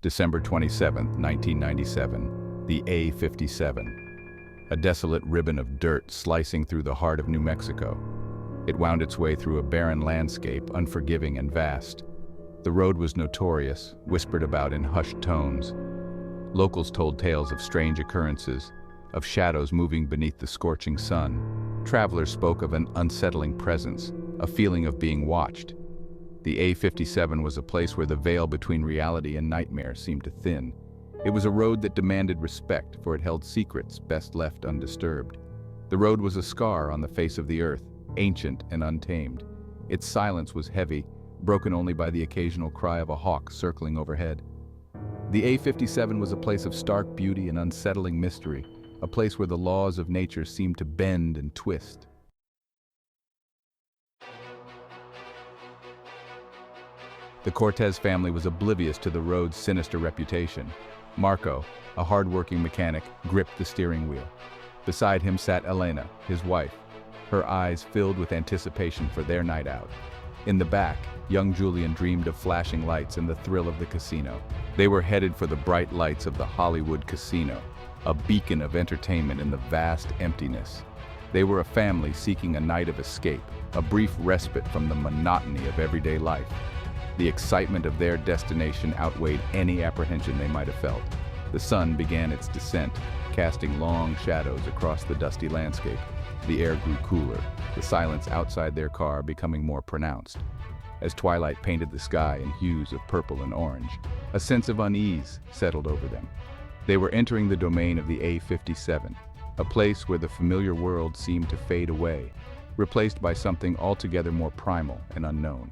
December 27, 1997, the A57. A desolate ribbon of dirt slicing through the heart of New Mexico. It wound its way through a barren landscape, unforgiving and vast. The road was notorious, whispered about in hushed tones. Locals told tales of strange occurrences, of shadows moving beneath the scorching sun. Travelers spoke of an unsettling presence, a feeling of being watched. The A57 was a place where the veil between reality and nightmare seemed to thin. It was a road that demanded respect, for it held secrets best left undisturbed. The road was a scar on the face of the earth, ancient and untamed. Its silence was heavy, broken only by the occasional cry of a hawk circling overhead. The A57 was a place of stark beauty and unsettling mystery, a place where the laws of nature seemed to bend and twist. The Cortez family was oblivious to the road's sinister reputation. Marco, a hard-working mechanic, gripped the steering wheel. Beside him sat Elena, his wife, her eyes filled with anticipation for their night out. In the back, young Julian dreamed of flashing lights and the thrill of the casino. They were headed for the bright lights of the Hollywood casino, a beacon of entertainment in the vast emptiness. They were a family seeking a night of escape, a brief respite from the monotony of everyday life. The excitement of their destination outweighed any apprehension they might have felt. The sun began its descent, casting long shadows across the dusty landscape. The air grew cooler, the silence outside their car becoming more pronounced. As twilight painted the sky in hues of purple and orange, a sense of unease settled over them. They were entering the domain of the A57, a place where the familiar world seemed to fade away, replaced by something altogether more primal and unknown.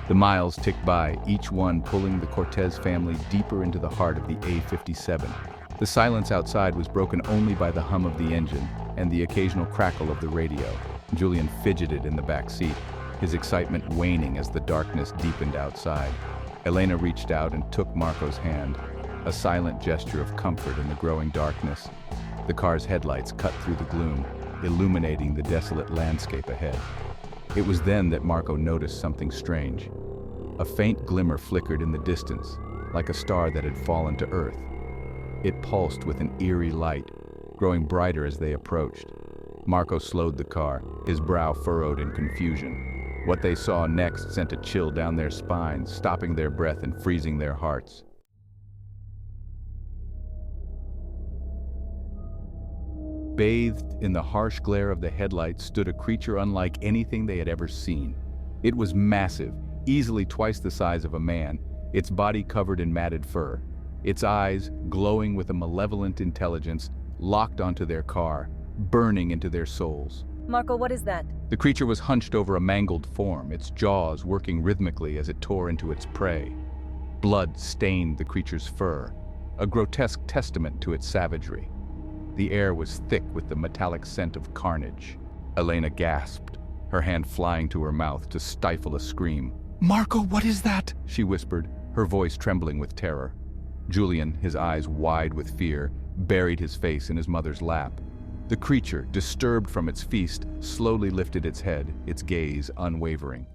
The miles ticked by, each one pulling the Cortez family deeper into the heart of the A57. The silence outside was broken only by the hum of the engine and the occasional crackle of the radio. Julian fidgeted in the back seat, his excitement waning as the darkness deepened outside. Elena reached out and took Marco's hand, a silent gesture of comfort in the growing darkness. The car's headlights cut through the gloom, illuminating the desolate landscape ahead. It was then that Marco noticed something strange. A faint glimmer flickered in the distance, like a star that had fallen to earth. It pulsed with an eerie light, growing brighter as they approached. Marco slowed the car, his brow furrowed in confusion. What they saw next sent a chill down their spines, stopping their breath and freezing their hearts. Bathed in the harsh glare of the headlights stood a creature unlike anything they had ever seen. It was massive, easily twice the size of a man, its body covered in matted fur. Its eyes, glowing with a malevolent intelligence, locked onto their car, burning into their souls. Marco, what is that? The creature was hunched over a mangled form, its jaws working rhythmically as it tore into its prey. Blood stained the creature's fur, a grotesque testament to its savagery. The air was thick with the metallic scent of carnage. Elena gasped, her hand flying to her mouth to stifle a scream. "Marco, what is that?" she whispered, her voice trembling with terror. Julian, his eyes wide with fear, buried his face in his mother's lap. The creature, disturbed from its feast, slowly lifted its head, its gaze unwavering.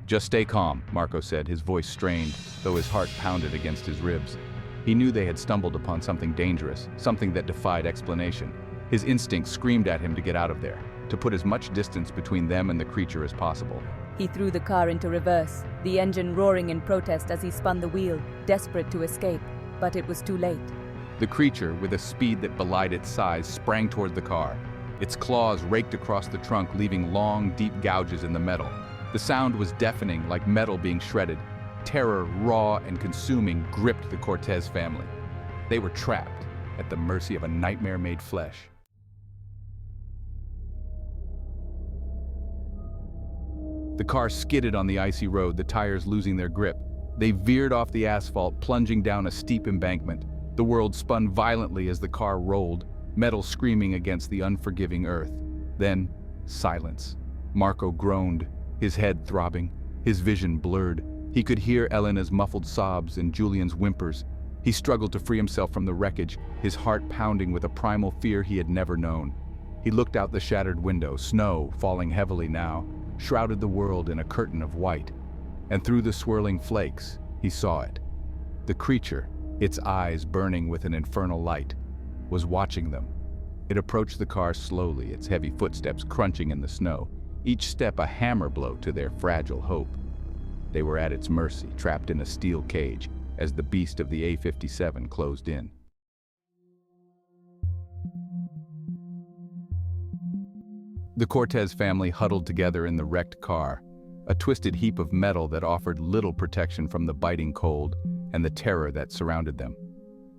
"Just stay calm," Marco said, his voice strained, though his heart pounded against his ribs. He knew they had stumbled upon something dangerous, something that defied explanation. His instinct screamed at him to get out of there, to put as much distance between them and the creature as possible. He threw the car into reverse, the engine roaring in protest as he spun the wheel, desperate to escape, but it was too late. The creature, with a speed that belied its size, sprang toward the car. Its claws raked across the trunk, leaving long, deep gouges in the metal. The sound was deafening, like metal being shredded. Terror, raw and consuming, gripped the Cortez family. They were trapped, at the mercy of a nightmare made flesh. The car skidded on the icy road, the tires losing their grip. They veered off the asphalt, plunging down a steep embankment. The world spun violently as the car rolled, metal screaming against the unforgiving earth. Then, silence. Marco groaned, his head throbbing, his vision blurred. He could hear Elena's muffled sobs and Julian's whimpers. He struggled to free himself from the wreckage, his heart pounding with a primal fear he had never known. He looked out the shattered window. Snow, falling heavily now, shrouded the world in a curtain of white. And through the swirling flakes, he saw it. The creature, its eyes burning with an infernal light, was watching them. It approached the car slowly, its heavy footsteps crunching in the snow, each step a hammer blow to their fragile hope. They were at its mercy, trapped in a steel cage, as the Beast of the A57 closed in. The Cortez family huddled together in the wrecked car, a twisted heap of metal that offered little protection from the biting cold and the terror that surrounded them.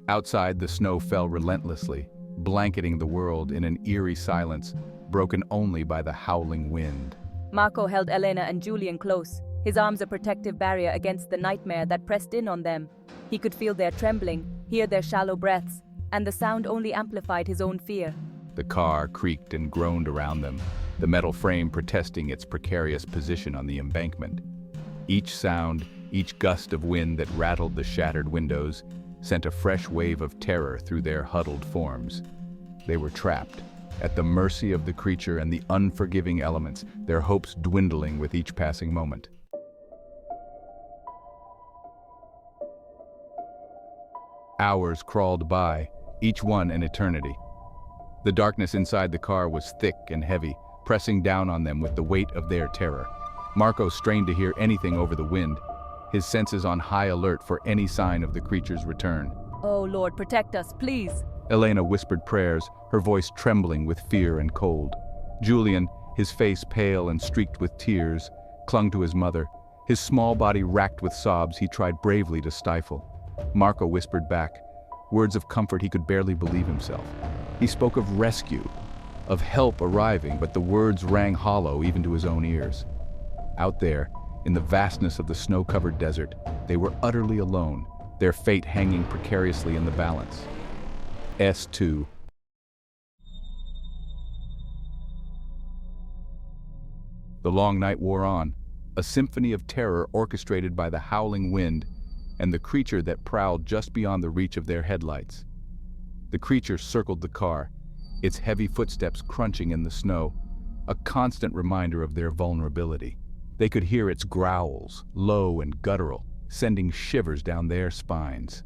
Outside, the snow fell relentlessly, blanketing the world in an eerie silence, broken only by the howling wind. Marco held Elena and Julian close, his arms a protective barrier against the nightmare that pressed in on them. He could feel their trembling, hear their shallow breaths, and the sound only amplified his own fear. The car creaked and groaned around them, the metal frame protesting its precarious position on the embankment. Each sound, each gust of wind that rattled the shattered windows, sent a fresh wave of terror through their huddled forms. They were trapped, at the mercy of the creature and the unforgiving elements, their hopes dwindling with each passing moment. Hours crawled by, each one an eternity. The darkness inside the car was thick and heavy, pressing down on them with the weight of their terror. Marco strained to hear anything over the wind, his senses on high alert for any sign of the creature's return. "Oh Lord, protect us, please." Elena whispered prayers, her voice trembling with fear and cold. Julian, his face pale and streaked with tears, clung to his mother, his small body racked with sobs he tried bravely to stifle. Marco whispered back, words of comfort he could barely believe himself. He spoke of rescue, of help arriving, but the words rang hollow even to his own ears. Out there, in the vastness of the snow-covered desert, they were utterly alone, their fate hanging precariously in the balance. S2. The long night wore on, a symphony of terror orchestrated by the howling wind and the creature that prowled just beyond the reach of their headlights. The creature circled the car, its heavy footsteps crunching in the snow, a constant reminder of their vulnerability. They could hear its growls, low and guttural, sending shivers down their spines.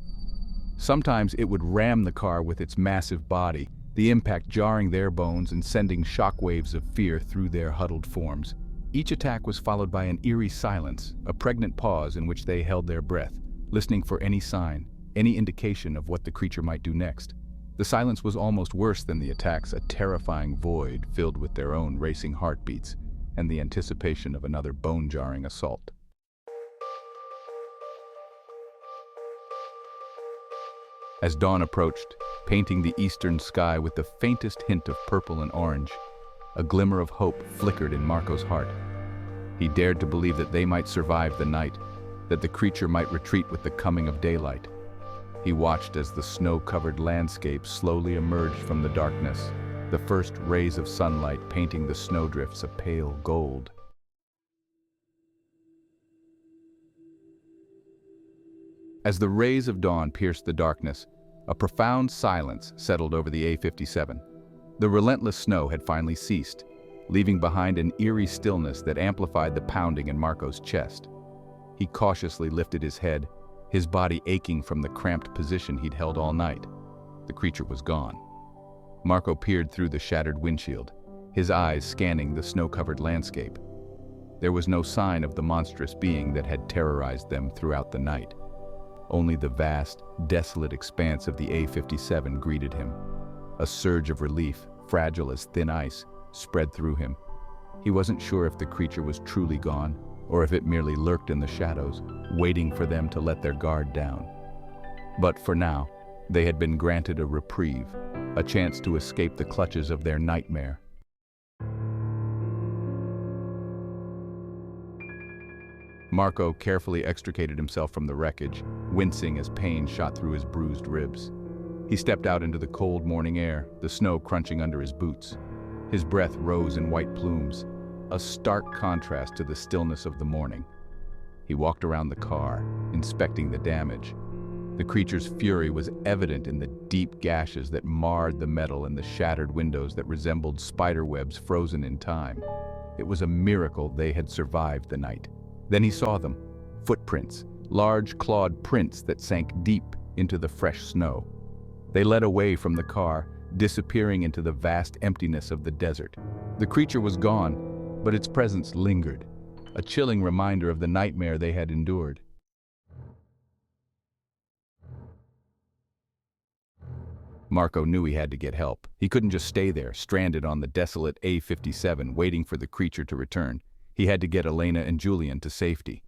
Sometimes it would ram the car with its massive body, the impact jarring their bones and sending shockwaves of fear through their huddled forms. Each attack was followed by an eerie silence, a pregnant pause in which they held their breath, listening for any sign, any indication of what the creature might do next. The silence was almost worse than the attacks, a terrifying void filled with their own racing heartbeats and the anticipation of another bone-jarring assault. As dawn approached, painting the eastern sky with the faintest hint of purple and orange, a glimmer of hope flickered in Marco's heart. He dared to believe that they might survive the night, that the creature might retreat with the coming of daylight. He watched as the snow-covered landscape slowly emerged from the darkness, the first rays of sunlight painting the snowdrifts a pale gold. As the rays of dawn pierced the darkness, a profound silence settled over the A57. The relentless snow had finally ceased, leaving behind an eerie stillness that amplified the pounding in Marco's chest. He cautiously lifted his head, his body aching from the cramped position he'd held all night. The creature was gone. Marco peered through the shattered windshield, his eyes scanning the snow-covered landscape. There was no sign of the monstrous being that had terrorized them throughout the night. Only the vast, desolate expanse of the A57 greeted him. A surge of relief, fragile as thin ice, spread through him. He wasn't sure if the creature was truly gone, or if it merely lurked in the shadows, waiting for them to let their guard down. But for now, they had been granted a reprieve, a chance to escape the clutches of their nightmare. Marco carefully extricated himself from the wreckage, wincing as pain shot through his bruised ribs. He stepped out into the cold morning air, the snow crunching under his boots. His breath rose in white plumes, a stark contrast to the stillness of the morning. He walked around the car, inspecting the damage. The creature's fury was evident in the deep gashes that marred the metal and the shattered windows that resembled spider webs frozen in time. It was a miracle they had survived the night. Then he saw them, footprints, large clawed prints that sank deep into the fresh snow. They led away from the car, disappearing into the vast emptiness of the desert. The creature was gone, but its presence lingered, a chilling reminder of the nightmare they had endured. Marco knew he had to get help. He couldn't just stay there, stranded on the desolate A57, waiting for the creature to return. He had to get Elena and Julian to safety.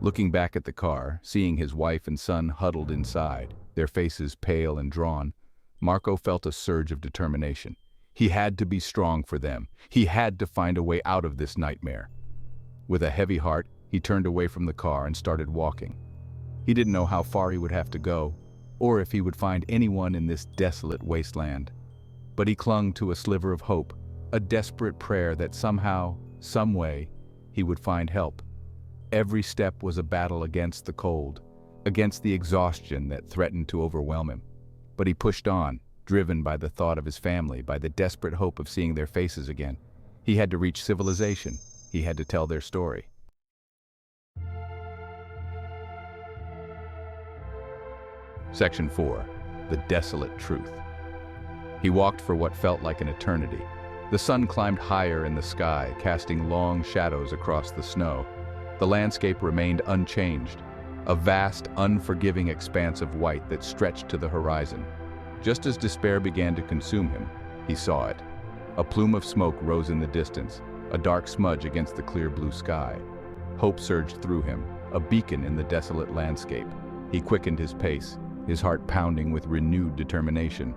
Looking back at the car, seeing his wife and son huddled inside, their faces pale and drawn, Marco felt a surge of determination. He had to be strong for them. He had to find a way out of this nightmare. With a heavy heart, he turned away from the car and started walking. He didn't know how far he would have to go, or if he would find anyone in this desolate wasteland. But he clung to a sliver of hope, a desperate prayer that somehow, some way, he would find help. Every step was a battle against the cold, against the exhaustion that threatened to overwhelm him. But he pushed on, driven by the thought of his family, by the desperate hope of seeing their faces again. He had to reach civilization. He had to tell their story. Section 4. The Desolate Truth. He walked for what felt like an eternity. The sun climbed higher in the sky, casting long shadows across the snow. The landscape remained unchanged, a vast, unforgiving expanse of white that stretched to the horizon. Just as despair began to consume him, he saw it. A plume of smoke rose in the distance, a dark smudge against the clear blue sky. Hope surged through him, a beacon in the desolate landscape. He quickened his pace, his heart pounding with renewed determination.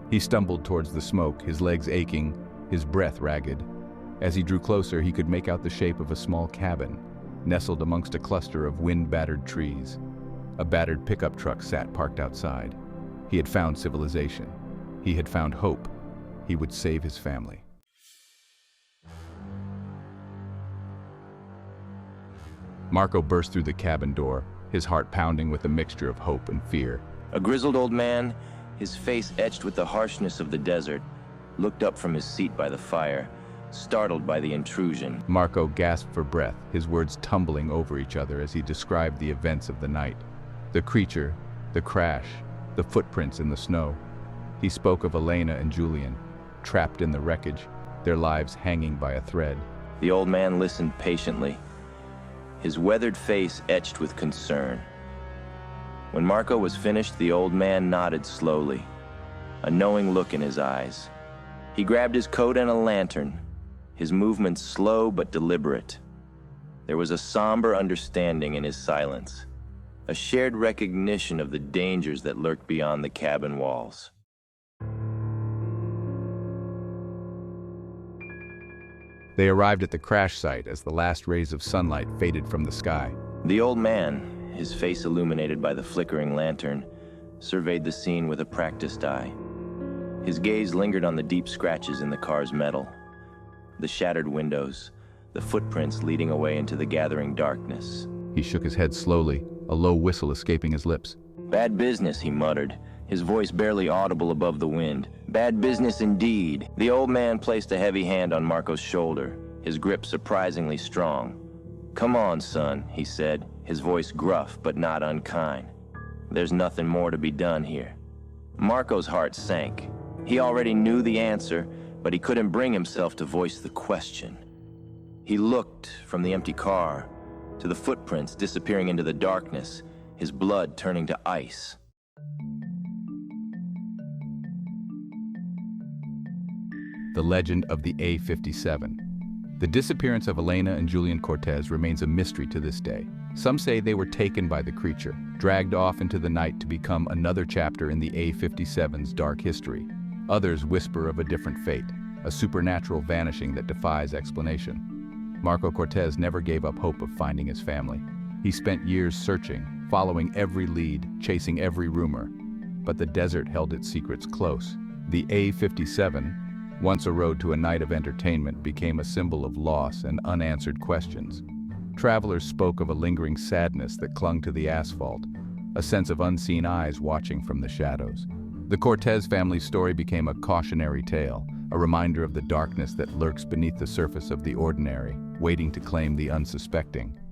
He stumbled towards the smoke, his legs aching, his breath ragged. As he drew closer, he could make out the shape of a small cabin, nestled amongst a cluster of wind-battered trees. A battered pickup truck sat parked outside. He had found civilization. He had found hope. He would save his family. Marco burst through the cabin door, his heart pounding with a mixture of hope and fear. A grizzled old man, his face etched with the harshness of the desert, looked up from his seat by the fire, startled by the intrusion. Marco gasped for breath, his words tumbling over each other as he described the events of the night. The creature, the crash, the footprints in the snow. He spoke of Elena and Julian, trapped in the wreckage, their lives hanging by a thread. The old man listened patiently, his weathered face etched with concern. When Marco was finished, the old man nodded slowly, a knowing look in his eyes. He grabbed his coat and a lantern, his movements slow but deliberate. There was a somber understanding in his silence, a shared recognition of the dangers that lurked beyond the cabin walls. They arrived at the crash site as the last rays of sunlight faded from the sky. The old man, his face illuminated by the flickering lantern, surveyed the scene with a practiced eye. His gaze lingered on the deep scratches in the car's metal, the shattered windows, the footprints leading away into the gathering darkness. He shook his head slowly, a low whistle escaping his lips. "Bad business," he muttered, his voice barely audible above the wind. "Bad business indeed." The old man placed a heavy hand on Marco's shoulder, his grip surprisingly strong. "Come on, son," he said, his voice gruff but not unkind. "There's nothing more to be done here." Marco's heart sank. He already knew the answer, but he couldn't bring himself to voice the question. He looked from the empty car to the footprints disappearing into the darkness, his blood turning to ice. The legend of the A57. The disappearance of Elena and Julian Cortez remains a mystery to this day. Some say they were taken by the creature, dragged off into the night to become another chapter in the A57's dark history. Others whisper of a different fate, a supernatural vanishing that defies explanation. Marco Cortez never gave up hope of finding his family. He spent years searching, following every lead, chasing every rumor. But the desert held its secrets close. The A57, once a road to a night of entertainment, became a symbol of loss and unanswered questions. Travelers spoke of a lingering sadness that clung to the asphalt, a sense of unseen eyes watching from the shadows. The Cortez family's story became a cautionary tale, a reminder of the darkness that lurks beneath the surface of the ordinary, waiting to claim the unsuspecting.